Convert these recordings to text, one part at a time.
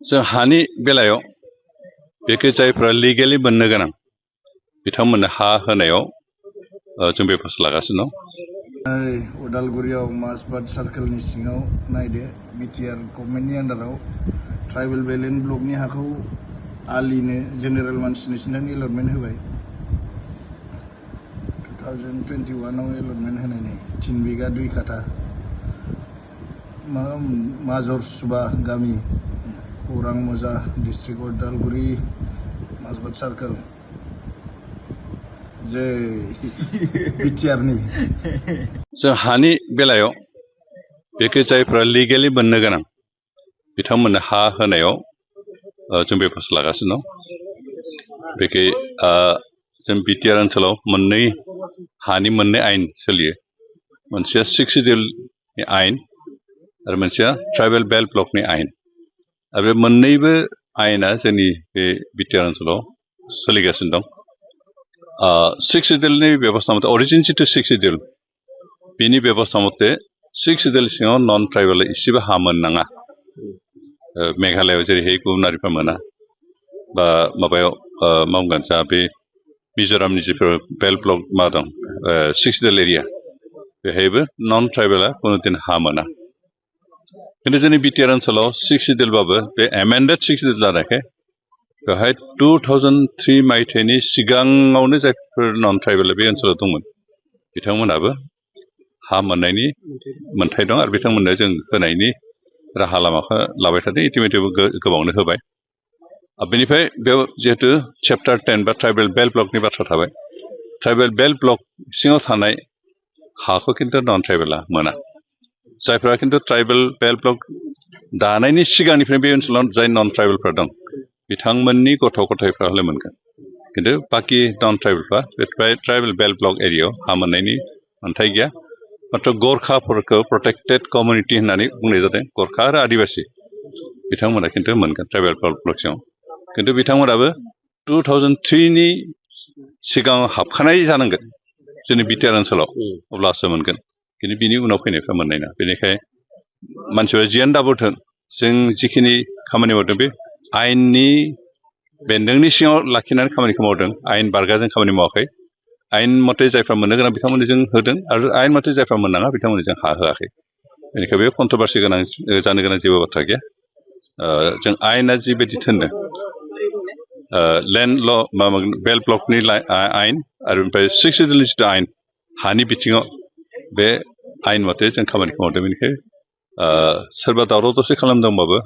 जों हानि बेलायाव बेखौ जायफ्रा लिगेलि मोननो गोनां बिथांमोननो हा होनायाव जों बेबस्था लागासिनो दं। उदालगुरियाव माजबाद सार्केलनि सिङाव नायदो बिटिआर गभर्नमेन्टनि आन्डाराव ट्राइबेल बेलेन्ड ब्लकनि हाखौ आलिनो जेनेरेल मानसिनिसिनो एलटमेन्ट होबाय 2021 आव एलटमेन्ट होनायनि 3 बिगा 2 काठा माजर सुबा गामि औरां मोजा डिस्ट्रिक्ट उदालगुरि माजबाद सार्केल जय बिटिआरनि जों हानि बेलायाव बेखौ जायफ्रा लिगेलि मोननो गोनां बिथांमोननो हा होनायाव जों बेबस्था लागासिनो दं। बेखौ जों बिटिआर ओनसोलाव हानि मोननै आयेन सोलियो। मोनसेया 6 सिडिउलनि आयेन आरो मोनसेया ट्राइबेल बेल्ट ब्लकनि आयेन। आरो बे मोननैबो आयेना जोंनि बे बिटिआर ओनसोलाव सोलिगासिनो दं। 6 सिडिउलनि बेबस्था मथे अरिजिन जिथु 6 सिडिउल बिनि बेबस्था मथे 6 सिडिउल सिङाव नन ट्राइबेल इसेबो हा मोननाङा। मेघालयआव जेरैहाय गुबुन हारिफ्रा मोना बा माबायाव मावगोन जा बे मिजोरामनि जिफोर बेल्ट ब्लक मा दं 6 सिडिउल एरिया बेहायबो नन ट्राइबेला कुनुदिन हा मोना। खिन्थु जोंनि बिटिआर ओनसोलाव 6 सिडिउलबाबो बे एमेन्डेड 6 सिडिउल जानायखाय बेवहाय 2003 मायथाइनि सिगाङावनो जायफोर नन ट्राइबेल बे ओनसोलाव दंमोन बिथांमोनाबो हा मोननायनि मोन्थाय दं आरो बिथांमोननो जों होनायनि राहा लामाखौ लाबाय थादों। इटिमेटिबो गोबावनो होबाय। बेनिफ्राय बेयाव जिहेतु चेप्टार 10 बा ट्राइबेल बेल्ट ब्लकनि बाथ्रा थाबाय। ट्राइबेल बेल्ट ब्लक सिङाव थानाय हाखौ खिन्थु नन ट्राइबेला मोना। जायफ्रा खिन्थु ट्राइबेल बेल्ट ब्लक दानायनि सिगांनिफ्राय बे ओनसोलाव जाय नन ट्राइबेलफोर दं बिथांमोननि गथ' गथायफ्रा हले मोनगोन। खिन्थु बाखि नन ट्राइबेलफ्रा बे ट्राइबेल बेल्ट ब्लक एरियायाव हा मोननायनि मोन्थाय गैया। मात्र गोरखाफोरखौ प्रटेक्टेड कमिउनिटि होननानै बुंनाय जादों। गोरखा आरो आदिबासि बिथांमोना खिन्थु मोनगोन ट्राइबेल बेल्ट ब्लक सिङाव। खिन्थु बिथांमोनाबो 2003नि सिगाङाव हाबखानाय जानांगोन जोंनि बिटिआर ओनसोलाव अब्लासो मोनगोन। खिन्थु बिनि उनाव फैनायफ्रा मोननाय नङा। बेनिखायनो मानसिफ्रा जियानो दाबोथों जों जिखिनि खामानि मावदों बे आयेननि बेन्दोंनि सिङाव लाखिनानै खामानिखौ मावदों। आयेन बारगाजों खामानि मावाखै। आयेन मथे जायफ्रा मोननो गोनां बिथांमोननो जों होदों आरो आयेन मथे जायफ्रा मोननाङा बिथांमोननो जों हा होआखै। बेनिखायनो बे कन्ट्रभारसि गोनां जानो गोनां जेबो बाथ्रा गैया। जों आयेना जिबायदि थिनदों लेन्ड ल बेल्ट ब्लकनि आयेन आरो ओमफ्राय 6 सिडिउलनि जिथु आयेन हानि बिथिङाव बे आयेन मथे जों खामानिखौ मावदों। बेनिखायनो सोरबा दावराव दावसि खालामदोंबाबो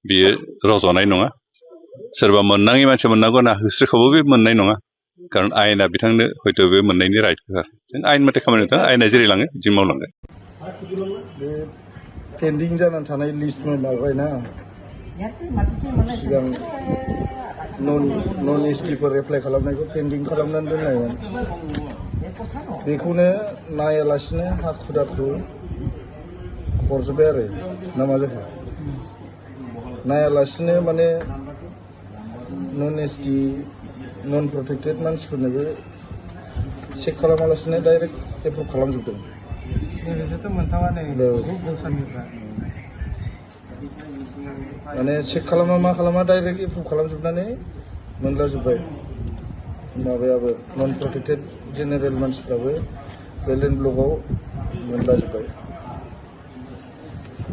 बियो रज'नाय नङा। सोरबा मोननाङि मानसि मोननांगौ होनना होस्रिखावबो बे मोननाय नङा। खारन आयेना बिथांनो हयथ' बे मोननायनि राइट होआ। जों आयेन मथे खामानि मावदों। आयेना जेरै लाङो बिदि मावलांगोन। बे पेन्डिं जानानै थानाय लिस्ट मोनबायना सिगां नन एसटिफोर एप्लाइ खालामनायखौ पेन्डिं खालामनानै दोननायमोन। बेखौनो नायालासिनो हाखु दाखु हरजोब्बाय आरो ना मा जाखो नायालासिनो माने नन एसटि नन प्रटेक्टेड मानसिफोरनोबो चेक खालामालासिनो डाइरेक्ट एप्रुभ खालामजोबदों। माने चेक खालामा मा खालामा डाइरेक्ट एप्रुभ खालामजोबनानै मोनलाजोब्बाय। माबायाबो नन प्रटेक्टेड जेनेरेल मानसिफ्राबो बेलेन्ड ब्लकआव मोनलाजोब्बाय।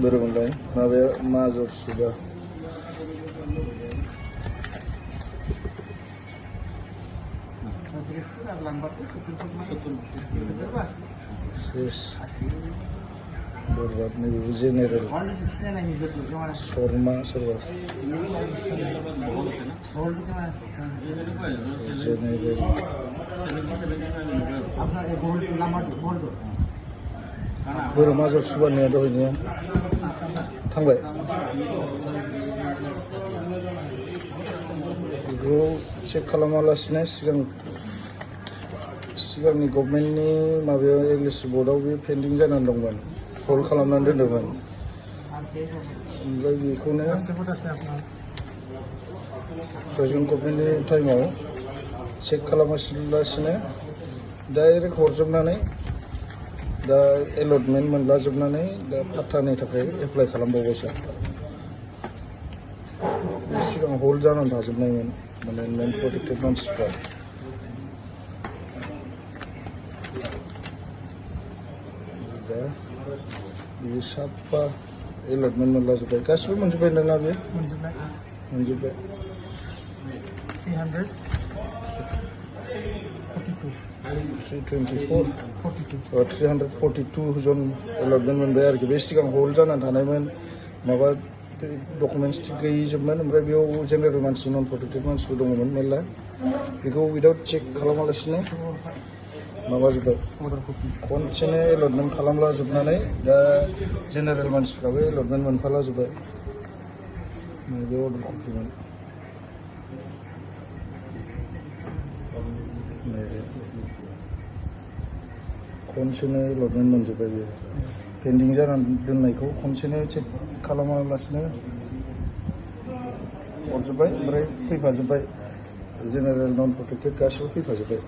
बोरै मोनलाय माबाया माजर सुबा बरबाद नैबेबो जेनेरेल शर्मा सोरबा जेनेरेल बोरै माजर सुबानिया दहायनिया थांबाय। बेखौ चेक खालामालासिनो सिगांनि गभर्नमेन्टनि माबायाव इंलिश बर्डआव बे पेन्डिं जानानै दंमोन। हल्ड खालामनानै दोनदोंमोन। ओमफ्राय बेखौनो प्रेजेन्ट गभर्नमेन्टनि टाइमाव चेक खालामालासिनो डाइरेक्ट हरजोबनानै दा एलटमेन्ट मोनलाजोबनानै दा पाट्टानि थाखाय एप्लाइ खालामबावबायसो। सिगां हल्ड जानानै थाजोबनायमोन माने नन प्रटेक्टेड मानसिफ्रा दा बियो साफा एलटमेन्ट मोनलाजोब्बाय गासिबो मोनजोब्बाय नोंना बे मोनजोब्बाय 342 जन एलटमेन्ट मोनबाय आरोखि बे सिगां हल्ड जानानै थानायमोन माबा डकुमेन्टस थिग गैयिजोबमोन ओमफ्राय बेयाव जेनेरेल मानसि नन प्रटेक्टेड मानसिबो दङमोन मेरला बेखौ उइदाउट चेक खालामालासिनो माबाजोब्बाय खनसेनो एलटमेन्ट खालामला जोबनानै दा जेनेरेल मानसिफ्राबो एलटमेन्ट मोनफाला जोब्बाय बे अर्डार कपिमोन खनसेनो एलटमेन्ट मोनजोब्बाय बे पेन्डिं जानानै दोननायखौ खनसेनो चेक खालामालासिनो हरजोब्बाय ओमफ्राय फैफाजोब्बाय जेनेरेल नन प्रटेक्टेड गासिबो फैफाजोब्बाय